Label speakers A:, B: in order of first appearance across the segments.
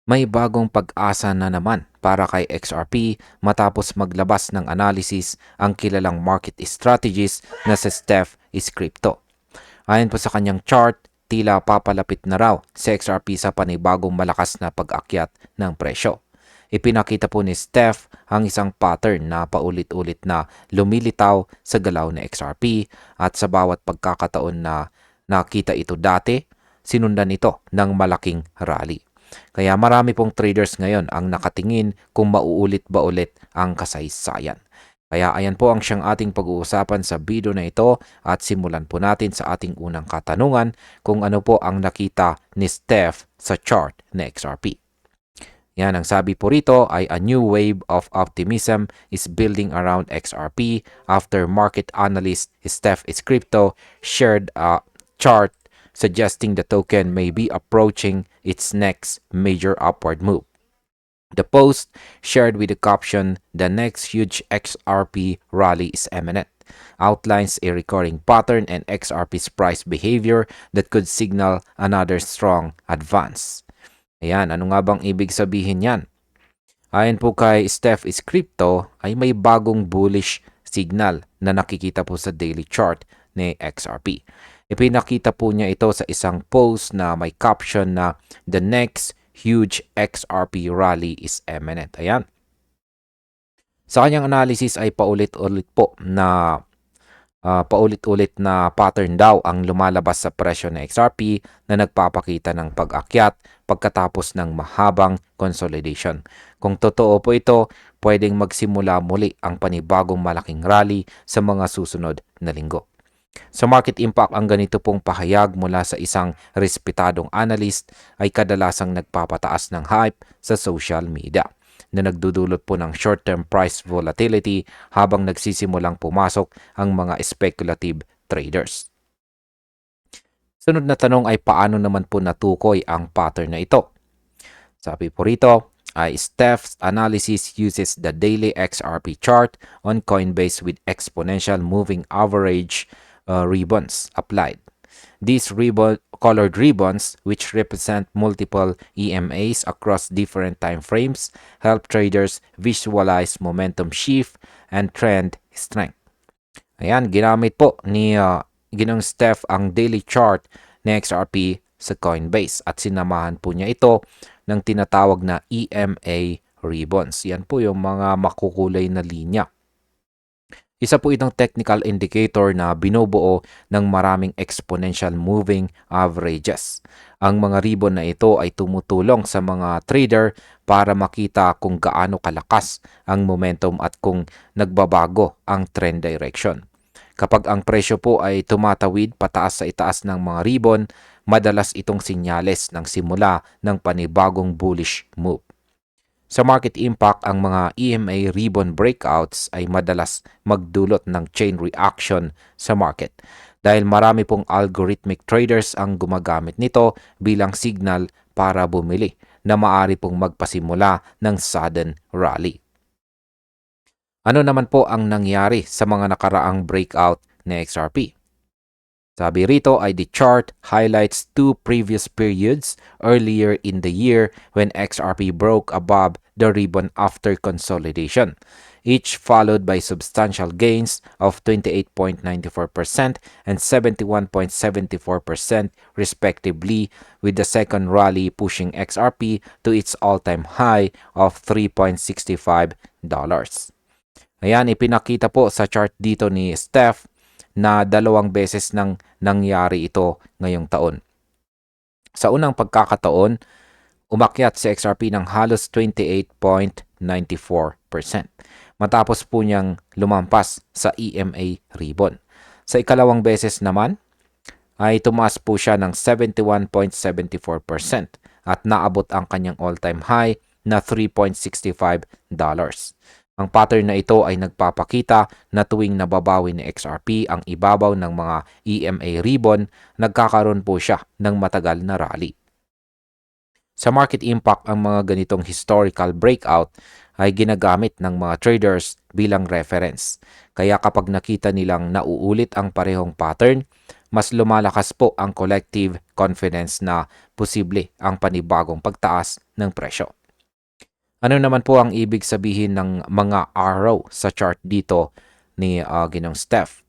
A: May bagong pag-asa na naman para kay XRP matapos maglabas ng analysis ang kilalang market strategist na si Steph Crypto. Ayon po sa kanyang chart, tila papalapit na raw si XRP sa panibagong malakas na pag-akyat ng presyo. Ipinakita po ni Steph ang isang pattern na paulit-ulit na lumilitaw sa galaw ng XRP at sa bawat pagkakataon na nakita ito dati, sinundan ito ng malaking rally. Kaya marami pong traders ngayon ang nakatingin kung mauulit ba ulit ang kasaysayan. Kaya ayan po ang siyang ating pag-uusapan sa video na ito at simulan po natin sa ating unang katanungan kung ano po ang nakita ni Steph sa chart na XRP. Yan, ang sabi po rito ay a new wave of optimism is building around XRP after market analyst Steph Crypto shared a chart suggesting the token may be approaching its next major upward move. The post shared with the caption, "The next huge XRP rally is imminent," outlines a recurring pattern and XRP's price behavior that could signal another strong advance. Ayan, ano nga bang ibig sabihin yan? Ayon po kay Steph Crypto ay may bagong bullish signal na nakikita po sa daily chart ni XRP. Ipinakita po niya ito sa isang post na may caption na "The next huge XRP rally is imminent." Ayan. Sa kanyang analysis ay paulit-ulit na pattern daw ang lumalabas sa presyo ng XRP na nagpapakita ng pag-akyat pagkatapos ng mahabang consolidation. Kung totoo po ito, pwedeng magsimula muli ang panibagong malaking rally sa mga susunod na linggo. Sa market impact, ang ganito pong pahayag mula sa isang respetadong analyst ay kadalasang nagpapataas ng hype sa social media na nagdudulot po ng short-term price volatility habang nagsisimulang pumasok ang mga speculative traders. Sunod na tanong ay paano naman po natukoy ang pattern na ito? Sabi po rito, ay Steph's analysis uses the daily XRP chart on Coinbase with exponential moving average ribbons applied. These colored ribbons, which represent multiple EMAs across different time frames, help traders visualize momentum shift and trend strength. Ayan, ginamit po ni Ginong Steph ang daily chart ng XRP sa Coinbase at sinamahan po niya ito ng tinatawag na EMA ribbons. Yan po yung mga makukulay na linya. Isa po itong technical indicator na binubuo ng maraming exponential moving averages. Ang mga ribbon na ito ay tumutulong sa mga trader para makita kung gaano kalakas ang momentum at kung nagbabago ang trend direction. Kapag ang presyo po ay tumatawid pataas sa itaas ng mga ribbon, madalas itong sinyales ng simula ng panibagong bullish move. Sa market impact, ang mga EMA ribbon breakouts ay madalas magdulot ng chain reaction sa market dahil marami pong algorithmic traders ang gumagamit nito bilang signal para bumili na maaari pong magpasimula ng sudden rally. Ano naman po ang nangyari sa mga nakaraang breakout na XRP? Sabi rito ay the chart highlights two previous periods earlier in the year when XRP broke above the ribbon after consolidation, each followed by substantial gains of 28.94% and 71.74% respectively, with the second rally pushing XRP to its all-time high of $3.65. Ayan, ipinakita po sa chart dito ni Steph na dalawang beses nang nangyari ito ngayong taon. Sa unang pagkakataon, umakyat si XRP ng halos 28.94% matapos po niyang lumampas sa EMA ribbon. Sa ikalawang beses naman, ay tumaas po siya ng 71.74% at naabot ang kanyang all-time high na $3.65. Ang pattern na ito ay nagpapakita na tuwing nababawi ni XRP ang ibabaw ng mga EMA ribbon, nagkakaroon po siya ng matagal na rally. Sa market impact, ang mga ganitong historical breakout ay ginagamit ng mga traders bilang reference. Kaya kapag nakita nilang nauulit ang parehong pattern, mas lumalakas po ang collective confidence na posible ang panibagong pagtaas ng presyo. Ano naman po ang ibig sabihin ng mga arrow sa chart dito ni Ginong Steph?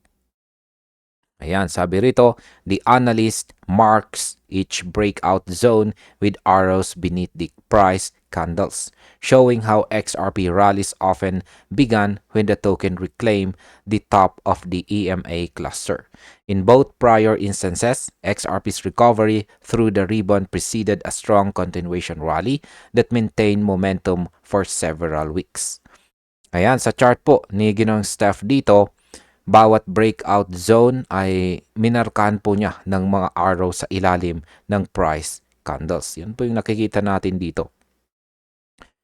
A: Ayan, sabi rito, the analyst marks each breakout zone with arrows beneath the price candles, showing how XRP rallies often began when the token reclaimed the top of the EMA cluster. In both prior instances, XRP's recovery through the ribbon preceded a strong continuation rally that maintained momentum for several weeks. Ayan, sa chart po ni Ginong Steph dito, bawat breakout zone ay minarkahan po niya ng mga arrow sa ilalim ng price candles. Yan po yung nakikita natin dito.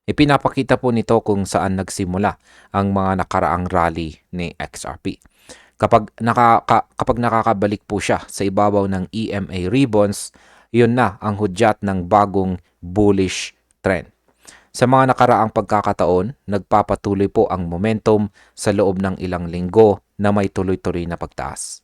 A: Ipinapakita po nito kung saan nagsimula ang mga nakaraang rally ni XRP. Kapag nakakabalik po siya sa ibabaw ng EMA ribbons, yun na ang hudyat ng bagong bullish trend. Sa mga nakaraang pagkakataon, nagpapatuloy po ang momentum sa loob ng ilang linggo na may tuloy-tuloy na pagtaas.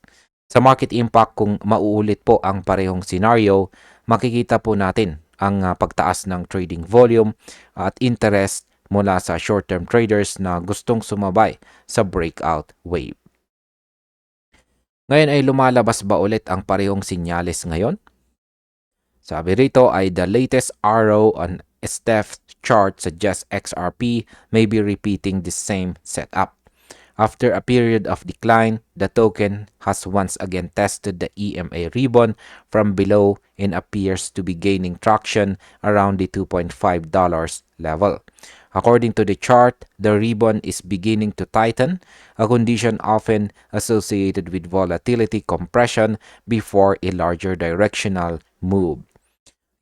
A: Sa market impact, kung mauulit po ang parehong scenario, makikita po natin ang pagtaas ng trading volume at interest mula sa short-term traders na gustong sumabay sa breakout wave. Ngayon ay lumalabas ba ulit ang parehong sinyales ngayon? Sabi rito ay the latest arrow on Steph's chart suggests XRP may be repeating the same setup. After a period of decline, the token has once again tested the EMA ribbon from below and appears to be gaining traction around the $2.5 level. According to the chart, the ribbon is beginning to tighten, a condition often associated with volatility compression before a larger directional move.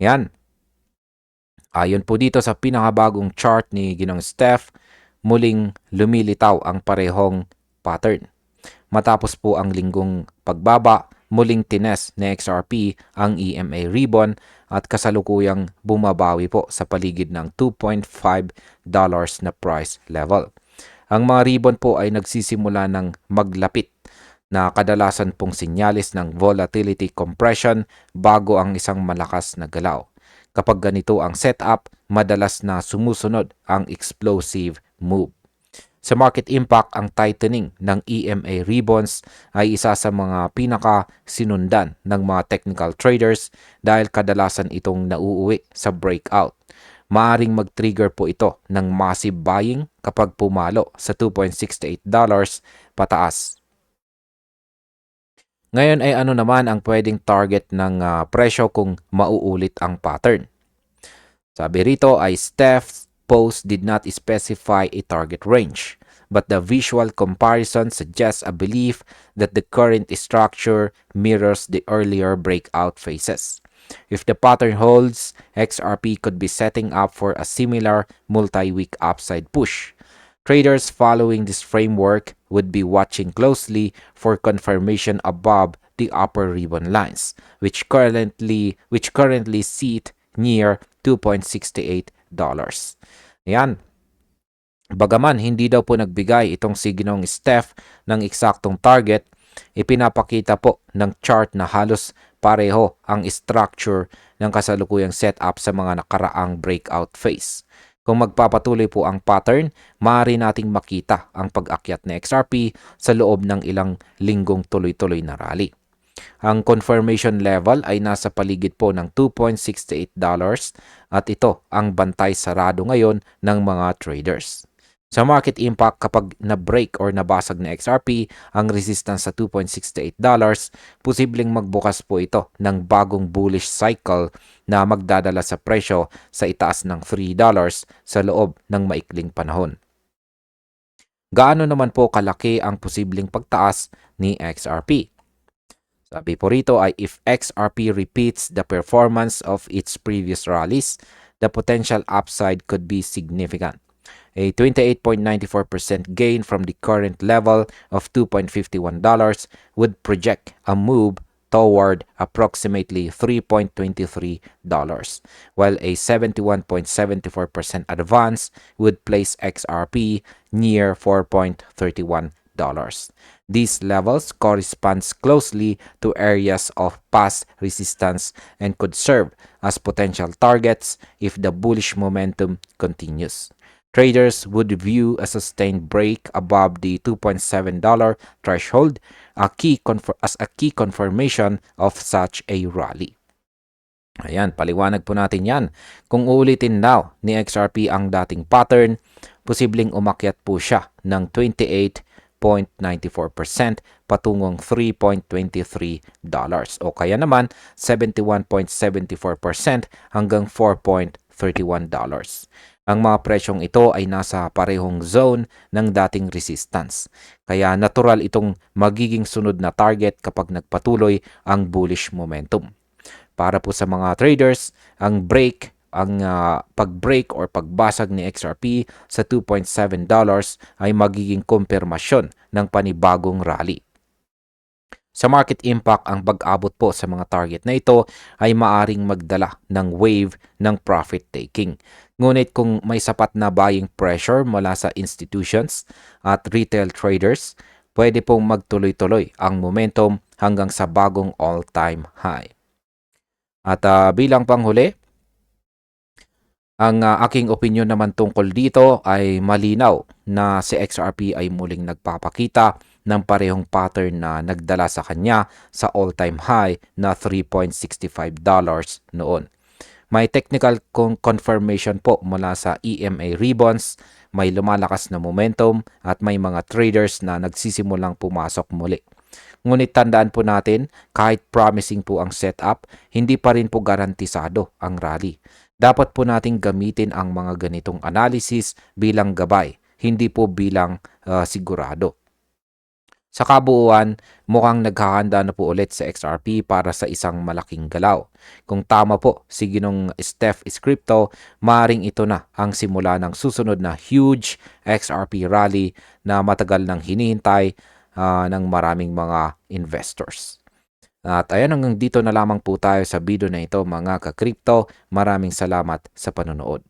A: Yan. Ayon po dito sa pinakabagong chart ni Ginong Steph, muling lumilitaw ang parehong pattern. Matapos po ang linggong pagbaba, muling tines ni XRP ang EMA ribbon at kasalukuyang bumabawi po sa paligid ng $2.5 na price level. Ang mga ribbon po ay nagsisimula ng maglapit na kadalasan pong sinyalis ng volatility compression bago ang isang malakas na galaw. Kapag ganito ang setup, madalas na sumusunod ang explosive move. Sa market impact, ang tightening ng EMA ribbons ay isa sa mga pinaka-sinundan ng mga technical traders dahil kadalasan itong nauuwi sa breakout. Maaring mag-trigger po ito ng massive buying kapag pumalo sa $2.68 pataas. Ngayon ay ano naman ang pwedeng target ng presyo kung mauulit ang pattern? Sabi rito ay Steph's post did not specify a target range, but the visual comparison suggests a belief that the current structure mirrors the earlier breakout phases. If the pattern holds, XRP could be setting up for a similar multi-week upside push. Traders following this framework would be watching closely for confirmation above the upper ribbon lines, which currently sit near $2.68. Yan. Bagaman hindi daw po nagbigay itong si Ginong Steph ng eksaktong target, ipinapakita po ng chart na halos pareho ang structure ng kasalukuyang setup sa mga nakaraang breakout phase. Kung magpapatuloy po ang pattern, maaari nating makita ang pag-akyat ng XRP sa loob ng ilang linggong tuloy-tuloy na rally. Ang confirmation level ay nasa paligid po ng $2.68 at ito ang bantay sarado ngayon ng mga traders. Sa market impact, kapag na-break or nabasag na XRP ang resistance sa $2.68, posibleng magbukas po ito ng bagong bullish cycle na magdadala sa presyo sa itaas ng $3 sa loob ng maikling panahon. Gaano naman po kalaki ang posibleng pagtaas ni XRP? Sabi po rito ay if XRP repeats the performance of its previous rallies, the potential upside could be significant. A 28.94% gain from the current level of $2.51 would project a move toward approximately $3.23, while a 71.74% advance would place XRP near $4.31. These levels corresponds closely to areas of past resistance and could serve as potential targets if the bullish momentum continues. Traders would view a sustained break above the $2.7 threshold as a key confirmation of such a rally. Ayan, paliwanag po natin yan. Kung uulitin daw ni XRP ang dating pattern, posibleng umakyat po siya ng 28.94% patungong $3.23 o kaya naman 71.74% hanggang $4.31. Ang mga presyong ito ay nasa parehong zone ng dating resistance. Kaya natural itong magiging sunod na target kapag nagpatuloy ang bullish momentum. Para po sa mga traders, ang pag-break or pagbasag ni XRP sa $2.7 ay magiging kumpirmasyon ng panibagong rally. Sa market impact, ang pag-abot po sa mga target na ito ay maaring magdala ng wave ng profit taking. Ngunit kung may sapat na buying pressure mula sa institutions at retail traders, pwede pong magtuloy-tuloy ang momentum hanggang sa bagong all-time high. At bilang panghuli, ang aking opinion naman tungkol dito ay malinaw na si XRP ay muling nagpapakita ng parehong pattern na nagdala sa kanya sa all-time high na $3.65 noon. May technical confirmation po mula sa EMA ribbons, may lumalakas na momentum at may mga traders na nagsisimulang pumasok muli. Ngunit tandaan po natin, kahit promising po ang setup, hindi pa rin po garantisado ang rally. Dapat po nating gamitin ang mga ganitong analysis bilang gabay, hindi po bilang sigurado. Sa kabuuan, mukhang naghahanda na po ulit sa XRP para sa isang malaking galaw. Kung tama po si Ginong Steph is Crypto, maaaring ito na ang simula ng susunod na huge XRP rally na matagal nang hinihintay ng maraming mga investors. At ayan, hanggang dito na lamang po tayo sa video na ito mga ka-crypto. Maraming salamat sa panonood.